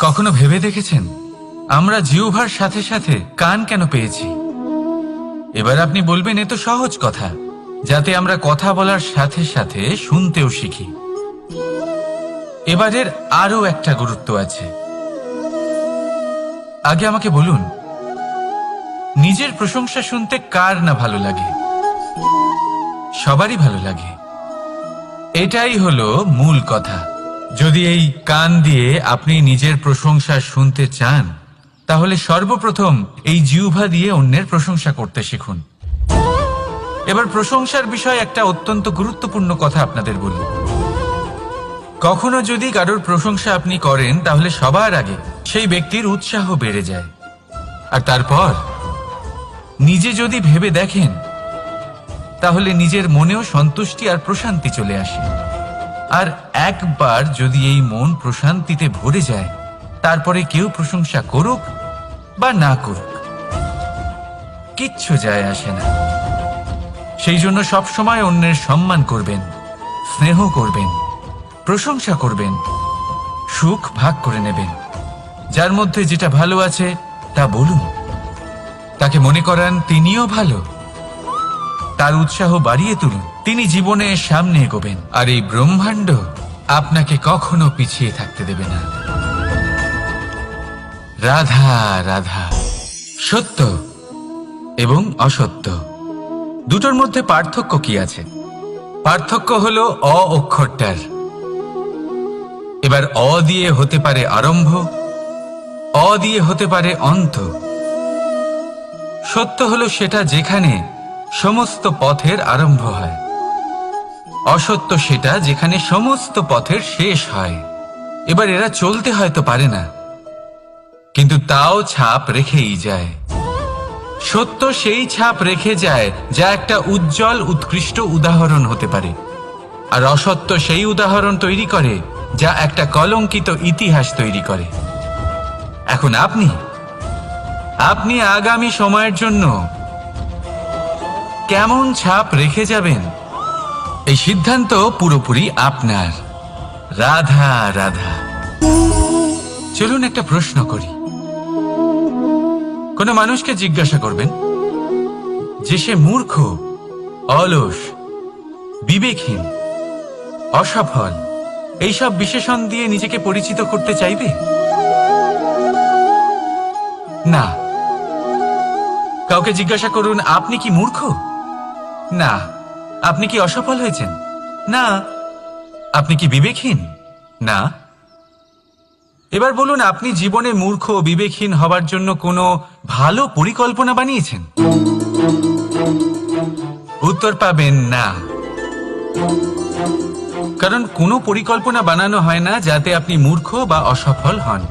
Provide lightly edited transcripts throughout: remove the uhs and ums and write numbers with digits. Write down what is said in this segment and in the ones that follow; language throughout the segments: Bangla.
কখনো ভেবে দেখেছেন আমরা জিহ্বার সাথে সাথে কান কেন পেয়েছি? এবার আপনি বলবেন এ তো সহজ কথা, যাতে আমরা কথা বলার সাথে সাথে শুনতেও শিখি। এবারের আরো একটা গুরুত্ব আছে। আগে আমাকে বলুন, নিজের প্রশংসা শুনতে কার না ভালো লাগে? সবারই ভালো লাগে। এটাই হলো মূল কথা। যদি এই কান দিয়ে আপনি নিজের প্রশংসা শুনতে চান, তাহলে সর্বপ্রথম এই জিহ্বা দিয়ে অন্যের প্রশংসা করতে শিখুন। এবার প্রশংসার বিষয়ে একটা অত্যন্ত গুরুত্বপূর্ণ কথা আপনাদের বলি। কখনো যদি কারোর প্রশংসা আপনি করেন, তাহলে সবার আগে সেই ব্যক্তির উৎসাহ বেড়ে যায়। আর তারপর নিজে যদি ভেবে দেখেন, তাহলে নিজের মনেও সন্তুষ্টি আর প্রশান্তি চলে আসে। আর একবার যদি এই মন প্রশান্তিতে ভরে যায়, তারপরে কেউ প্রশংসা করুক বা না করুক, কিচ্ছু যায় আসে না। সেই জন্য সবসময় অন্যের সম্মান করবেন, স্নেহ করবেন, প্রশংসা করবেন, সুখ ভাগ করে নেবেন। যার মধ্যে যেটা ভালো আছে তা বলুন, তাকে মনে করান তিনিও ভালো, তার উৎসাহ বাড়িয়ে তুলুন। তিনি জীবনে সামনে এগোবেন, আর এই ব্রহ্মাণ্ড আপনাকে কখনো পিছিয়ে থাকতে দেবে না। রাধা রাধা। সত্য এবং অসত্য দুটোর মধ্যে পার্থক্য কি আছে? পার্থক্য হলো অ অক্ষরটার। এবার অ দিয়ে হতে পারে আরম্ভ, অ দিয়ে হতে পারে অন্ত। সত্য হলো সেটা যেখানে সমস্ত পথের আরম্ভ হয়, অসত্য সেটা যেখানে সমস্ত পথের শেষ হয়। এবার এরা চলতে হয়তো পারে না, কিন্তু তাও ছাপ রেখেই যায়। সত্য সেই ছাপ রেখে যায় যা একটা উজ্জ্বল উৎকৃষ্ট উদাহরণ হতে পারে, আর অসত্য সেই উদাহরণ তৈরি করে যা একটা কলঙ্কিত ইতিহাস তৈরি করে। এখন আপনি আগামী সময়ের জন্য কেমন ছাপ রেখে যাবেন, এই সিদ্ধান্ত পুরোপুরি আপনার। রাধা রাধা। চলুন একটা প্রশ্ন করি। কোন মানুষকে জিজ্ঞাসা করবেন যে সে মূর্খ, অলস, বিবেকহীন, অসফল, এইসব বিশেষণ দিয়ে নিজেকে পরিচিত করতে চাইবে? না। কাউকে জিজ্ঞাসা করুন আপনি কি মূর্খ? না। আপনি কি অসফল হয়েছেন? না। আপনি কি বিবেকহীন? না। এবার বলুন, আপনি জীবনে মূর্খ ও বিবেকহীন হবার জন্য কোনো ভালো পরিকল্পনা বানিয়েছেন? উত্তর পাবেন না। কারণ কোনো পরিকল্পনা বানানো হয় না যাতে আপনি মূর্খ বা অসফল হন।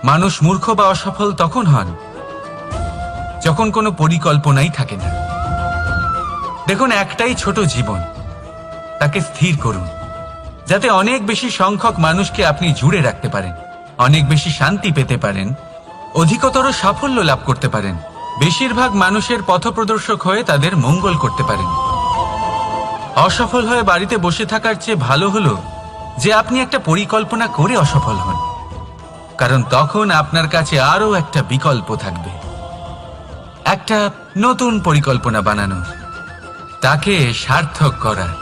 মানুষ মূর্খ বা অসফল তখন হন যখন কোনো পরিকল্পনাই থাকে না। দেখুন, একটাই ছোট জীবন, তাকে স্থির করুন যাতে অনেক বেশি সংখ্যক মানুষকে আপনি জুড়ে রাখতে পারেন, অনেক বেশি শান্তি পেতে পারেন, অধিকতর সাফল্য লাভ করতে পারেন, বেশিরভাগ মানুষের পথপ্রদর্শক হয়ে তাদের মঙ্গল করতে পারেন। অসফল হয়ে বাড়িতে বসে থাকার চেয়ে ভালো হলো যে আপনি একটা পরিকল্পনা করে অসফল হন, কারণ তখন আপনার কাছে আরো একটা বিকল্প থাকবে, একটা নতুন পরিকল্পনা বানানোর, তাকে সার্থক করার।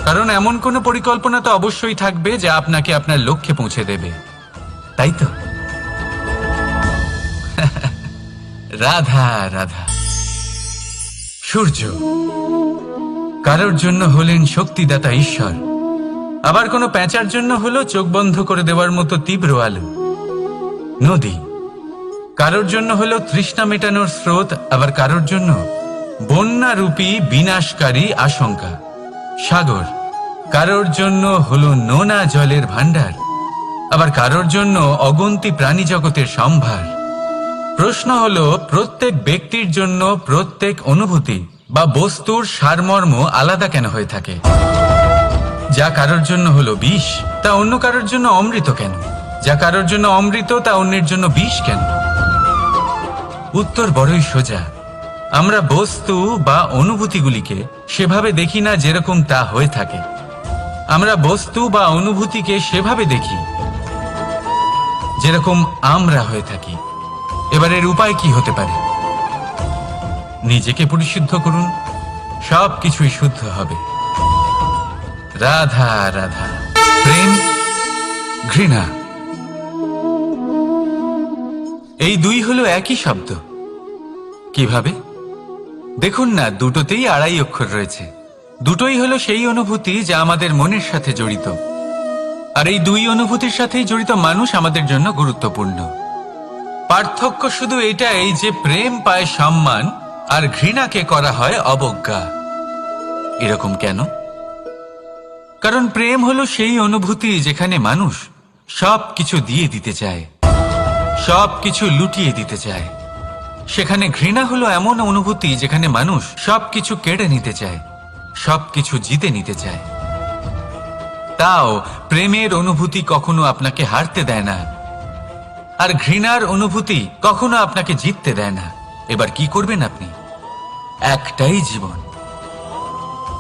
কারণ এমন কোনো পরিকল্পনা তো অবশ্যই থাকবে যা আপনাকে আপনার লক্ষ্যে পৌঁছে দেবে, তাই তো? রাধা রাধা। সূর্য কারোর জন্য হলেন শক্তিদাতা ঈশ্বর, আবার কোনো প্যাঁচার জন্য হলো চোখ বন্ধ করে দেওয়ার মতো তীব্র আলো। নদী কারোর জন্য হলো তৃষ্ণা মেটানোর স্রোত, আবার কারোর জন্য বন্যারূপী বিনাশকারী আশঙ্কা। সাগর কারোর জন্য হলো নোনা জলের ভান্ডার, আবার কারোর জন্য অগন্তি প্রাণী জগতের সম্ভার। প্রশ্ন হলো, প্রত্যেক ব্যক্তির জন্য প্রত্যেক অনুভূতি বা বস্তুর সারমর্ম আলাদা কেন হয়ে থাকে? যা কারোর জন্য হলো বিষ, তা অন্য কারোর জন্য অমৃত কেন? যা কারোর জন্য অমৃত, তা অন্যের জন্য বিষ কেন? উত্তর বড়ই সোজা। আমরা বস্তু বা অনুভূতিগুলিকে সেভাবে দেখি না যেরকম তা হয়ে থাকে। আমরা বস্তু বা অনুভূতিকে সেভাবে দেখি যেরকম আমরা হয়ে থাকি। এবার এর উপায় কি হতে পারে? নিজেকে পরিশুদ্ধ করুন, সব কিছুই শুদ্ধ হবে। রাধা রাধা। প্রেম, ঘৃণা, এই দুই হলো একই শব্দ। কিভাবে? দেখুন না, দুটোতেই আড়াই অক্ষর রয়েছে। দুটোই হলো সেই অনুভূতি যা আমাদের মনের সাথে জড়িত। আর এই দুই অনুভূতির সাথেই জড়িত মানুষ আমাদের জন্য গুরুত্বপূর্ণ। পার্থক্য শুধু এটাই যে প্রেম পায় সম্মান আর ঘৃণাকে করা হয় অবজ্ঞা। এরকম কেন? কারণ প্রেম হলো সেই অনুভূতি যেখানে মানুষ সব কিছু দিয়ে দিতে চায়, সব কিছু লুটিয়ে দিতে চায়। সেখানে ঘৃণা হলো এমন অনুভূতি যেখানে মানুষ সবকিছু কেড়ে নিতে চায়, সবকিছু জিতে নিতে চায়। তাও প্রেমের অনুভূতি কখনো আপনাকে হারতে দেয় না, আর ঘৃণার অনুভূতি কখনো আপনাকে জিততে দেয় না। এবার কি করবেন আপনি? একটাই জীবন।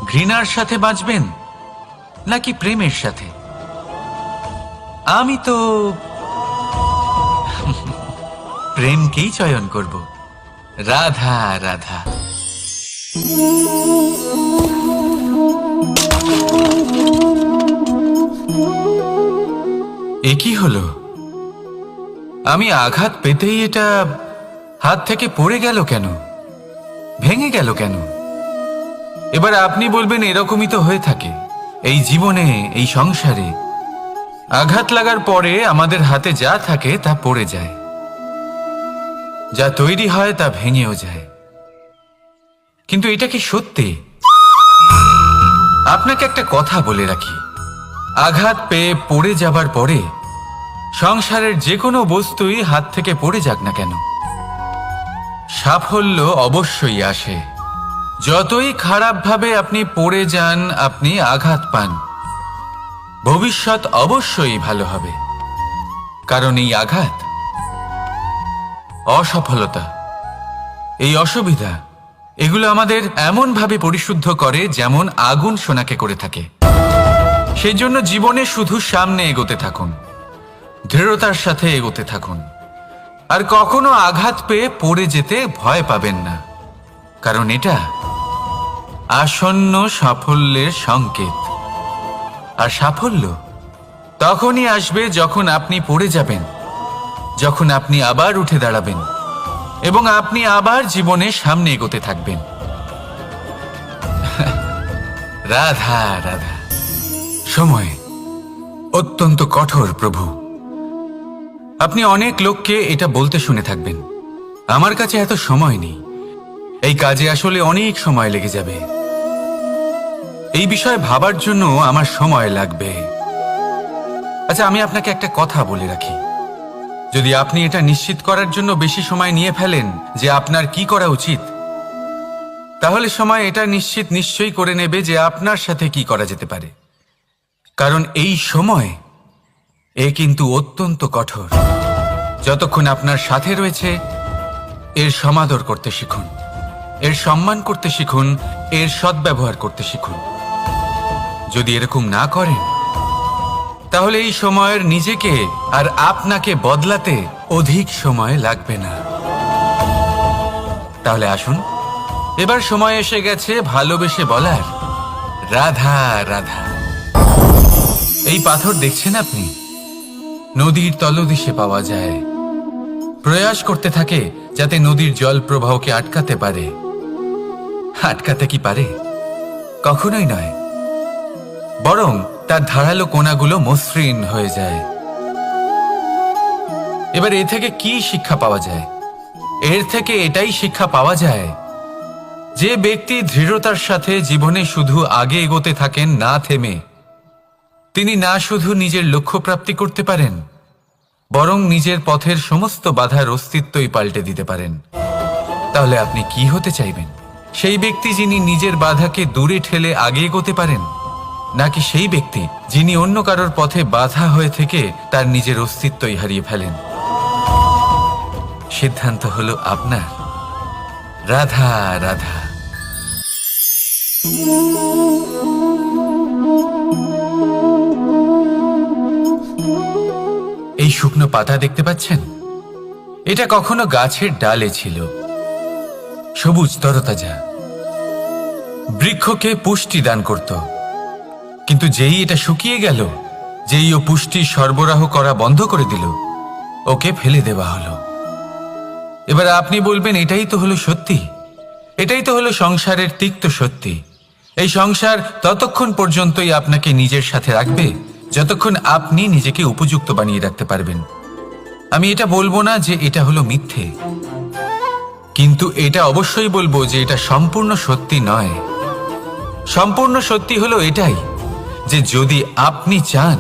ঘৃণার সাথে বাঁচবেন নাকি প্রেমের সাথে? আমি তো প্রেমকেই চয়ন করব। রাধা রাধা। এ কি হলো? আমি আঘাত পেতেই এটা হাত থেকে পড়ে গেল কেন? ভেঙে গেল কেন? এবার আপনি বলবেন এরকমই তো হয়ে থাকে এই জীবনে, এই সংসারে। আঘাত লাগার পরে আমাদের হাতে যা থাকে তা পড়ে যায়, যা তৈরি হয় তা ভেঙেও যায়। কিন্তু এটা কি সত্যি? আপনাকে একটা কথা বলে রাখি, আঘাত পেয়ে পড়ে যাবার পরে সংসারের যে কোনো বস্তুই হাত থেকে পড়ে যাক না কেন, সাফল্য অবশ্যই আসে। যতই খারাপভাবে আপনি পড়ে যান, আপনি আঘাত পান, ভবিষ্যৎ অবশ্যই ভালো হবে। কারণ এই আঘাত, অসফলতা, এই অসুবিধা, এগুলো আমাদের এমনভাবে পরিশুদ্ধ করে যেমন আগুন সোনাকে করে থাকে। সেই জন্য জীবনে শুধু সামনে এগোতে থাকুন, দৃঢ়তার সাথে এগোতে থাকুন, আর কখনো আঘাত পেয়ে পড়ে যেতে ভয় পাবেন না। কারণ এটা আসন্ন সাফল্যের সংকেত। আর সাফল্য তখনই আসবে যখন আপনি পড়ে যাবেন, যখন আপনি আবার উঠে দাঁড়াবেন এবং আপনি আবার জীবনে সামনে এগোতে থাকবেন। রাধা রাধা। সময় অত্যন্ত কঠোর প্রভু। আপনি অনেক লোককে এটা বলতে শুনে থাকবেন, আমার কাছে এত সময় নেই, এই কাজে আসলে অনেক সময় লেগে যাবে, এই বিষয়ে ভাবার জন্য আমার সময় লাগবে। আচ্ছা, আমি আপনাকে একটা কথা বলে রাখি, যদি আপনি এটা নিশ্চিত করার জন্য বেশি সময় নিয়ে ফেলেন যে আপনার কি করা উচিত, তাহলে সময় এটা নিশ্চয়ই করে নেবে যে আপনার সাথে কি করা যেতে পারে। কারণ এই সময় এ কিন্তু অত্যন্ত কঠোর। যতক্ষণ আপনার সাথে রয়েছে এর সমাদর করতে শিখুন, এর সম্মান করতে শিখুন, এর সদ্ব্যবহার করতে শিখুন। যদি এরকম না করেন, তাহলে এই সময়ের নিজেকে আর আপনাকে বদলাতে অধিক সময় লাগবে না। তাহলে আসুন, এবার সময় এসে গেছে ভালোবেসে বলার রাধা রাধা। এই পাথর দেখছেন আপনি, নদীর তলদেশে পাওয়া যায়। প্রয়াস করতে থাকে যাতে নদীর জল প্রবাহকে আটকাতে পারে। আটকাতে কি পারে? কখনোই নয়, বরং তার ধারালো কোণাগুলো মসৃণ হয়ে যায়। এবার এ থেকে কি শিক্ষা পাওয়া যায়? এর থেকে এটাই শিক্ষা পাওয়া যায় যে ব্যক্তি দৃঢ়তার সাথে জীবনে শুধু আগে এগোতে থাকেন না থেমে, তিনি না শুধু নিজের লক্ষ্য প্রাপ্তি করতে পারেন, বরং নিজের পথের সমস্ত বাধার অস্তিত্বই পাল্টে দিতে পারেন। তাহলে আপনি কি হতে চাইবেন? সেই ব্যক্তি যিনি নিজের বাধাকে দূরে ঠেলে আগে এগোতে পারেন, নাকি সেই ব্যক্তি যিনি অন্য কারোর পথে বাধা হয়ে থেকে তার নিজের অস্তিত্বই হারিয়ে ফেলেন? সিদ্ধান্ত হলো আপনার। রাধা রাধা। এই শুকনো পাতা দেখতে পাচ্ছেন? এটা কখনো গাছের ডালে ছিল, সবুজ তরতাজা, বৃক্ষকে পুষ্টি দান করত। কিন্তু যেই এটা শুকিয়ে গেল, যেই ও পুষ্টি সরবরাহ করা বন্ধ করে দিল, ওকে ফেলে দেওয়া হলো। এবার আপনি বলবেন, এটাই তো হলো সত্যি, এটাই তো হলো সংসারের তিক্ত সত্যি। এই সংসার ততক্ষণ পর্যন্তই আপনাকে নিজের সাথে রাখবে যতক্ষণ আপনি নিজেকে উপযুক্ত বানিয়ে রাখতে পারবেন। আমি এটা বলবো না যে এটা হলো মিথ্যে, কিন্তু এটা অবশ্যই বলবো যে এটা সম্পূর্ণ সত্যি নয়। সম্পূর্ণ সত্যি হলো এটাই যে যদি আপনি চান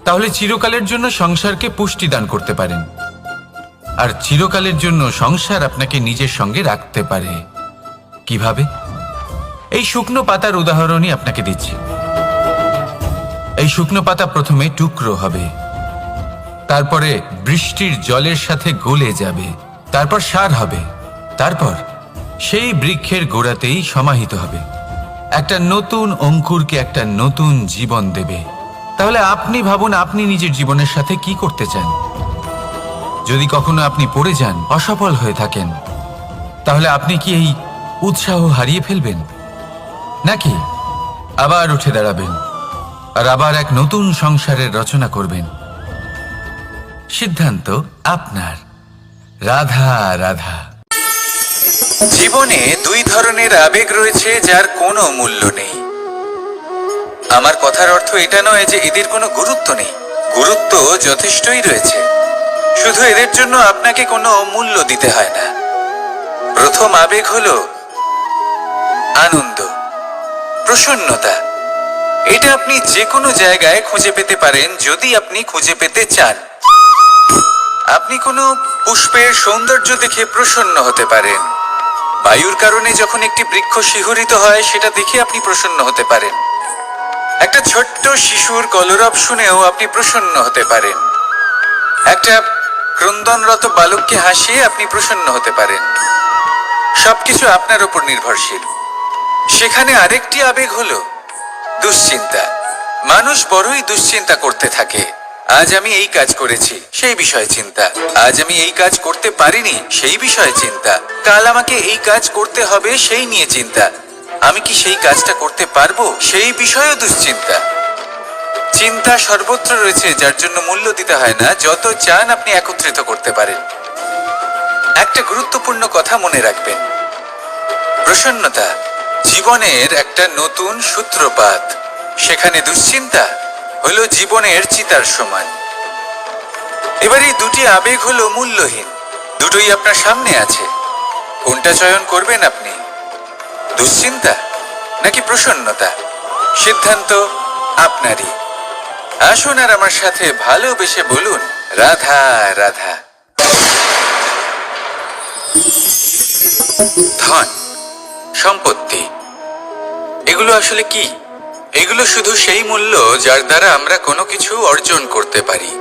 তাহলে চিরকালের জন্য সংসারকে পুষ্টি দান করতে পারেন, আর চিরকালের জন্য সংসার আপনাকে নিজের সঙ্গে রাখতে পারে। কিভাবে? এই শুকনো পাতার উদাহরণই আপনাকে দিচ্ছি। এই শুকনো পাতা প্রথমে টুকরো হবে, তারপরে বৃষ্টির জলের সাথে গলে যাবে, তারপর সার হবে, তারপর সেই বৃক্ষের গোড়াতেই সমাহিত হবে, একটা নতুন অঙ্কুরকে একটা নতুন জীবন দেবে। তাহলে আপনি ভাবুন, আপনি নিজের জীবনের সাথে কি করতে চান? যদি কখনো আপনি পড়ে যান, অসফল হয়ে থাকেন, তাহলে আপনি কি এই উৎসাহ হারিয়ে ফেলবেন, নাকি আবার উঠে দাঁড়াবেন আর আবার এক নতুন সংসারের রচনা করবেন? সিদ্ধান্ত আপনার। রাধা রাধা। জীবনে দুই ধরনের আবেগ রয়েছে যার কোনো মূল্য নেই। আমার কথার অর্থ এটা নয় যে এদের কোনো গুরুত্ব নেই, গুরুত্ব যথেষ্টই রয়েছে, শুধু এদের জন্য আপনাকে কোনো মূল্য দিতে হয় না। প্রথম আবেগ হলো আনন্দ, প্রসন্নতা। এটা আপনি যে কোনো জায়গায় খুঁজে পেতে পারেন যদি আপনি খুঁজে পেতে চান। আপনি কোনো পুষ্পের সৌন্দর্য দেখে প্রসন্ন হতে পারেন। বায়ুর কারণে যখন একটি বৃক্ষ শিহরিত হয় সেটা দেখে আপনি প্রসন্ন হতে পারেন। একটা ছোট্ট শিশুর কলরব শুনেও আপনি প্রসন্ন হতে পারেন। একটা ক্রন্দনরত বালককে হাসিয়ে আপনি প্রসন্ন হতে পারেন। সবকিছু আপনার উপর নির্ভরশীল। সেখানে আরেকটি আবেগ হলো দুশ্চিন্তা। মানুষ বড়ই দুশ্চিন্তা করতে থাকে। আজ আমি এই কাজ করেছি, সেই বিষয়ে চিন্তা। আজ আমি এই কাজ করতে পারিনি, সেই বিষয়ে চিন্তা। কাল আমাকে এই কাজ করতে হবে, সেই নিয়ে চিন্তা। আমি কি সেই কাজটা করতে পারবো, সেই বিষয়েও দুশ্চিন্তা। চিন্তা সর্বত্র রয়েছে, যার জন্য মূল্য দিতে হয় না। যত চান আপনি একত্রিত করতে পারেন। একটা গুরুত্বপূর্ণ কথা মনে রাখবেন, প্রসন্নতা জীবনের একটা নতুন সূত্রপাত। সেখানে দুশ্চিন্তা হলো জীবনের চিতার সমান। এবার এই দুটি আবেগ হলো মূল্যহীন, দুটোই আপনার সামনে আছে। কোনটা চয়ন করবেন আপনি, দুশ্চিন্তা নাকি প্রসন্নতা? সিদ্ধান্ত আপনারই। আসুন আর আমার সাথে ভালোবেসে বলুন, রাধা রাধা। ধন, সম্পত্তি, এগুলো আসলে কি? এগুলো শুধু সেই মূল্য যার দ্বারা আমরা কোনো কিছু অর্জন করতে পারি।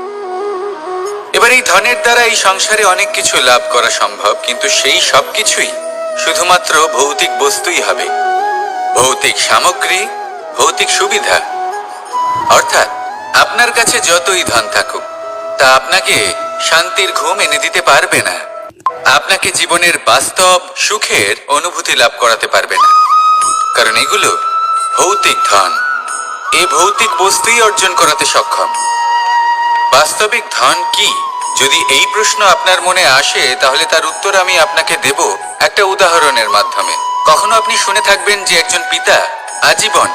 এবার এই ধনের দ্বারা এই সংসারে অনেক কিছু লাভ করা সম্ভব, কিন্তু সেই সব কিছুই শুধুমাত্র ভৌতিক বস্তুই হবে, ভৌতিক সামগ্রী, ভৌতিক সুবিধা। অর্থাৎ আপনার কাছে যতই ধন থাকুক, তা আপনাকে শান্তির ঘুম এনে দিতে পারবে না, আপনাকে জীবনের বাস্তব সুখের অনুভূতি লাভ করাতে পারবে না, কারণ এগুলো ভৌতিক ধন। এই ভৌতিক বস্তুই অর্জন করাতে সক্ষম। বাস্তবিক ধন কি? যদি এই প্রশ্ন আপনার মনে আসে, তাহলে তার উত্তর আমি আপনাকে দেব একটা উদাহরণের মাধ্যমে। কখনো আপনি শুনে থাকবেন যে একজন পিতা আজীবন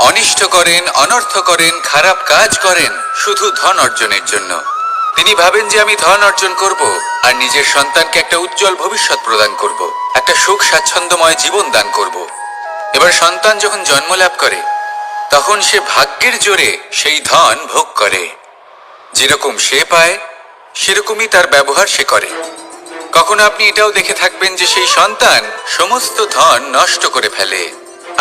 অনিষ্ট করেন, অনর্থ করেন, খারাপ কাজ করেন শুধু ধন অর্জনের জন্য। তিনি ভাবেন যে আমি ধন অর্জন করব আর নিজের সন্তানকে একটা উজ্জ্বল ভবিষ্যৎ প্রদান করব, একটা সুখ স্বাচ্ছন্দ্যময় জীবন দান করব। এবার সন্তান যখন জন্ম লাভ করে, তখন সে ভাগ্যের জোরে সেই ধন ভোগ করে। যেরকম সে পায় সেরকমই তার ব্যবহার সে করে। কখনো আপনি এটাও দেখে থাকবেন যে সেই সন্তান সমস্ত ধন নষ্ট করে ফেলে,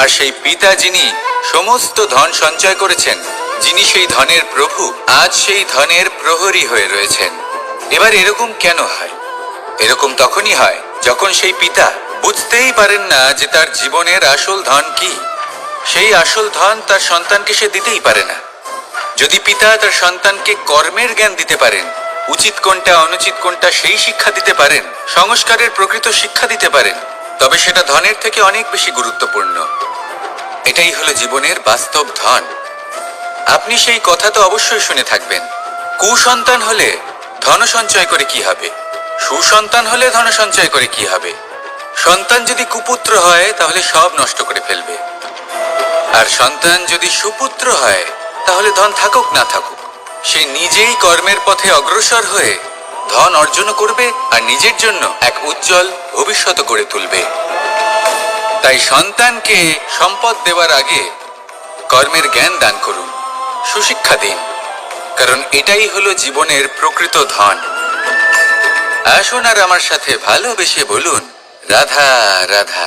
আর সেই পিতা যিনি সমস্ত ধন সঞ্চয় করেছেন, যিনি সেই ধনের প্রভু, আজ সেই ধনের প্রহরী হয়ে রয়েছেন। এবার এরকম কেন হয়? এরকম তখনই হয় যখন সেই পিতা বুঝতেই পারেন না যে তার জীবনের আসল ধন কি। সেই আসল ধন তার সন্তানকে সে দিতেই পারে না। যদি পিতা তার সন্তানকে কর্মের জ্ঞান দিতে পারেন, উচিত কোনটা অনুচিত কোনটা সেই শিক্ষা দিতে পারেন, সংস্কারের প্রকৃত শিক্ষা দিতে পারেন, তবে সেটা ধনের থেকে অনেক বেশি গুরুত্বপূর্ণ। এটাই হলো জীবনের বাস্তব ধন। আপনি সেই কথা তো অবশ্যই শুনে থাকবেন, কুসন্তান হলে ধন সঞ্চয় করে কি হবে, সুসন্তান হলে ধন সঞ্চয় করে কি হবে। সন্তান যদি কুপুত্র হয় তাহলে সব নষ্ট করে ফেলবে, আর সন্তান যদি সুপুত্র হয় তাহলে ধন থাকুক না থাকুক সে নিজেই কর্মের পথে অগ্রসর হয়ে ধন অর্জন করবে আর নিজের জন্য এক উজ্জ্বল ভবিষ্যৎ গড়ে তুলবে। তাই সন্তানকে সম্পদ দেওয়ার আগে কর্মের জ্ঞান দান করুন, সুশিক্ষা দিন, কারণ এটাই হলো জীবনের প্রকৃত ধন। আসুন আর আমার সাথে ভালোবেসে বলুন, রাধা রাধা।